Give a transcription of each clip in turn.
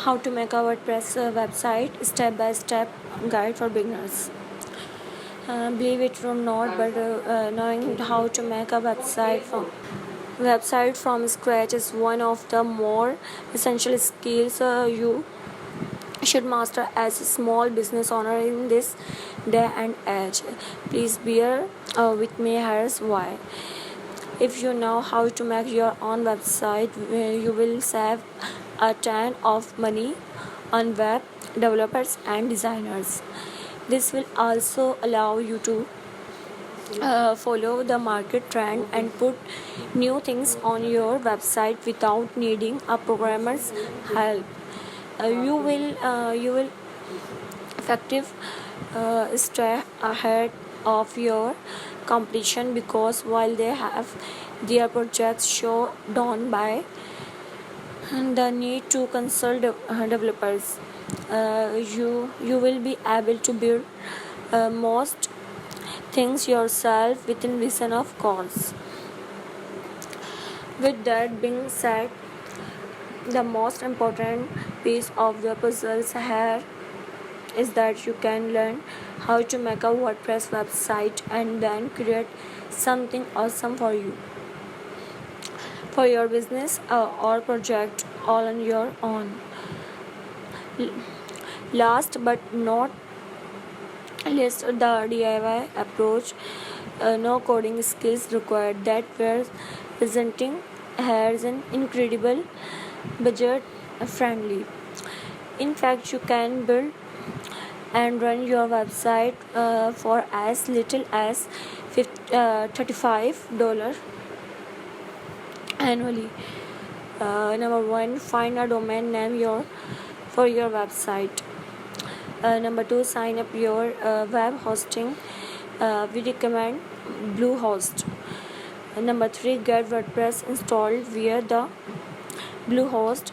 How to make a WordPress website, step-by-step guide for beginners. Believe it or not, but knowing how to make a website from scratch is one of the more essential skills you should master as a small business owner in this day and age. Please bear with me. Here's why. If you know how to make your own website, you will save a ton of money on web developers and designers. This will also allow you to follow the market trend and put new things on your website without needing a programmer's help. You will effective stay ahead of your competition because while they have their projects show down by the need to consult developers, you will be able to build most things yourself within reason, of course. With that being said, the most important piece of the puzzle here is that you can learn how to make a WordPress website and then create something awesome for your business or project all on your own. Last but not least, the DIY approach, no coding skills required, that we're presenting here is an incredible budget friendly. In fact, you can build and run your website for as little as $35 annually. Number one, find a domain name for your website. Number two, sign up your web hosting. We recommend Bluehost. Number three, get WordPress installed via the Bluehost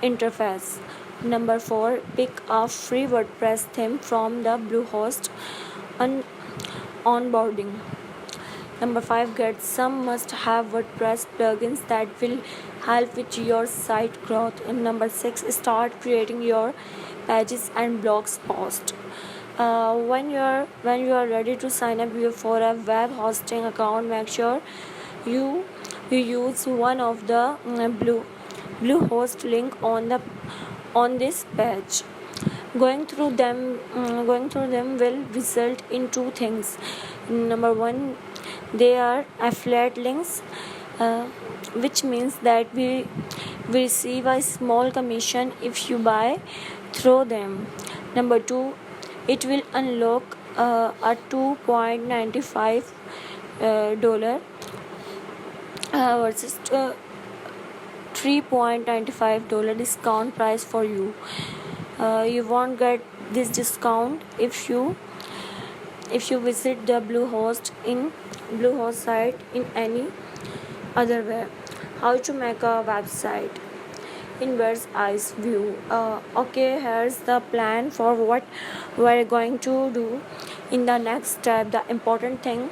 interface. Number four, pick a free WordPress theme from the Bluehost on onboarding. Number five, get some must-have WordPress plugins that will help with your site growth. And number six, start creating your pages and blogs post. When you are ready to sign up for a web hosting account, make sure you use one of the Bluehost link on this page. Going through them will result in two things. Number one, they are affiliate links, which means that we receive a small commission if you buy through them. Number two, it will unlock a $2.95 versus $3.95 discount price for you. You won't get this discount if you visit the Bluehost site in any other way. How to make a website in bird's eyes view. Okay, here's the plan for what we're going to do in the next step. The important thing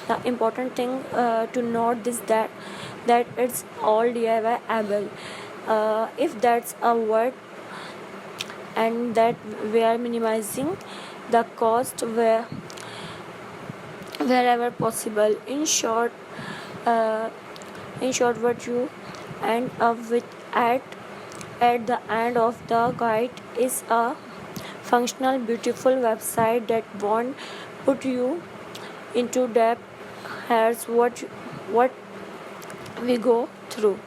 to note is that it's all DIY-able. If that's a word, and that we are minimizing the cost wherever possible. In short, what you end up with at the end of the guide is a functional, beautiful website that won't put you into debt. Here's what we go through.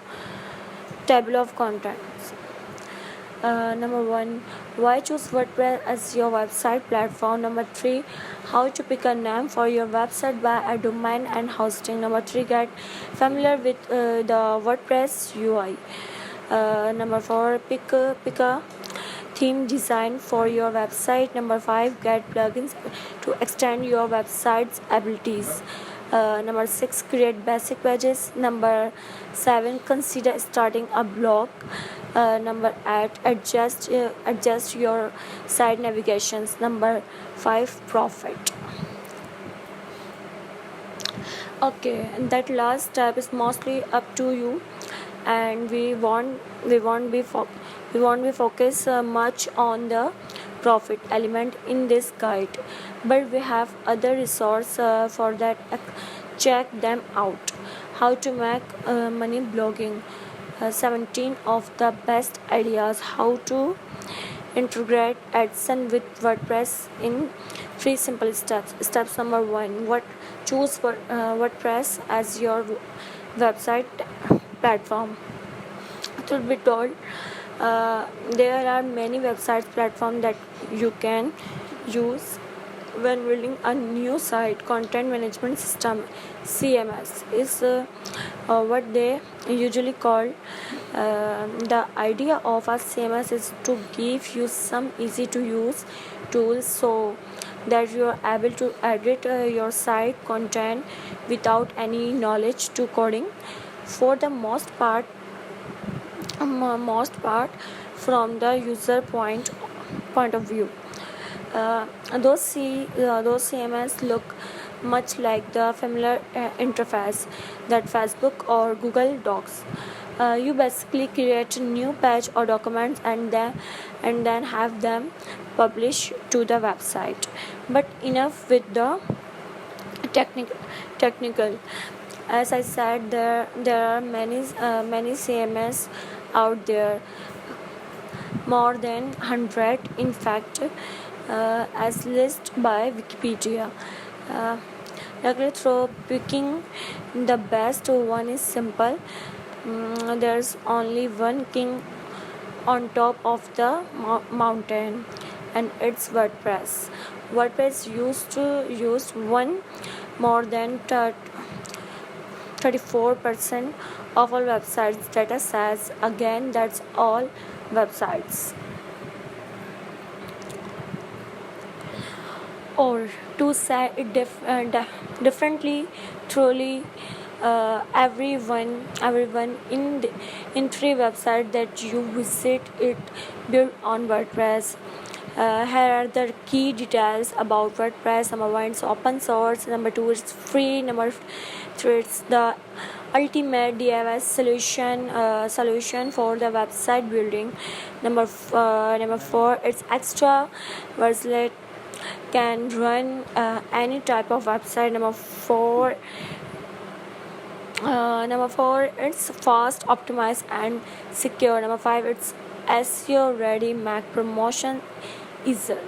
Table of contents. Number one, why choose WordPress as your website platform? Number three, how to pick a name for your website by a domain and hosting. Number three, get familiar with the WordPress UI. Number four, pick a theme design for your website. Number five, get plugins to extend your website's abilities. Number six, create basic pages. Number seven, consider starting a blog. Number eight, adjust your site navigations. Number five, profit. Okay, and that last step is mostly up to you. and we won't be focus much on the profit element in this guide, but we have other resources for that. Check them out. How to make money blogging, 17 of the best ideas. How to integrate AdSense with WordPress in 3 simple steps. Steps number 1: choose WordPress as your website platform. Truth be told, there are many websites platform that you can use when building a new site. Content management system, CMS, is what they usually call. The idea of a CMS is to give you some easy to use tools so that you are able to edit your site content without any knowledge to coding. For the most part, from the user point of view, those CMS look much like the familiar interface that Facebook or Google Docs. You basically create a new page or documents and then have them publish to the website. But enough with the technical. As I said, there are many CMS out there, more than 100 in fact, as listed by Wikipedia. Uh, Luckily, through picking the best one is simple. There's only one king on top of the mountain, and it's WordPress. WordPress used to use one more than 34% of all websites data says. Again, that's all websites. Or to say it differently, truly, everyone in three websites that you visit it built on WordPress. Here are the key details about WordPress. Number 1, it's open source. Number 2, it's free. Number 3, it's the ultimate DIY solution for the website building. Number 4, it's extra versatile, can run any type of website. Number four, it's fast, optimized, and secure. Number 5, it's SEO ready, make promotion easier.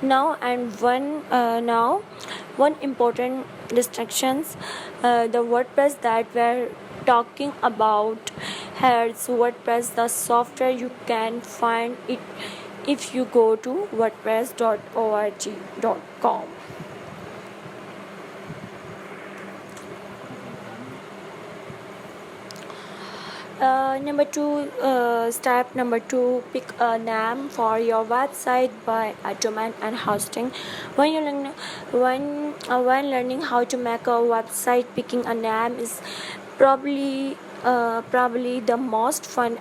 Now, one important distractions, the WordPress that we're talking about here is WordPress, the software. You can find it if you go to wordpress.org.com. Step number two, pick a name for your website by a domain and hosting. When learning how to make a website, picking a name is probably the most fun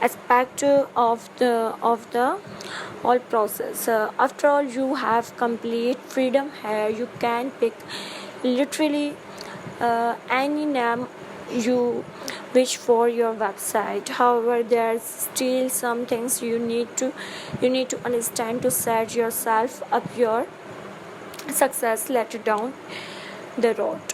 aspect of the whole process. After all, you have complete freedom here. You can pick literally any name you wish for your website. However, there's still some things you need to understand to set yourself up your success later down the road.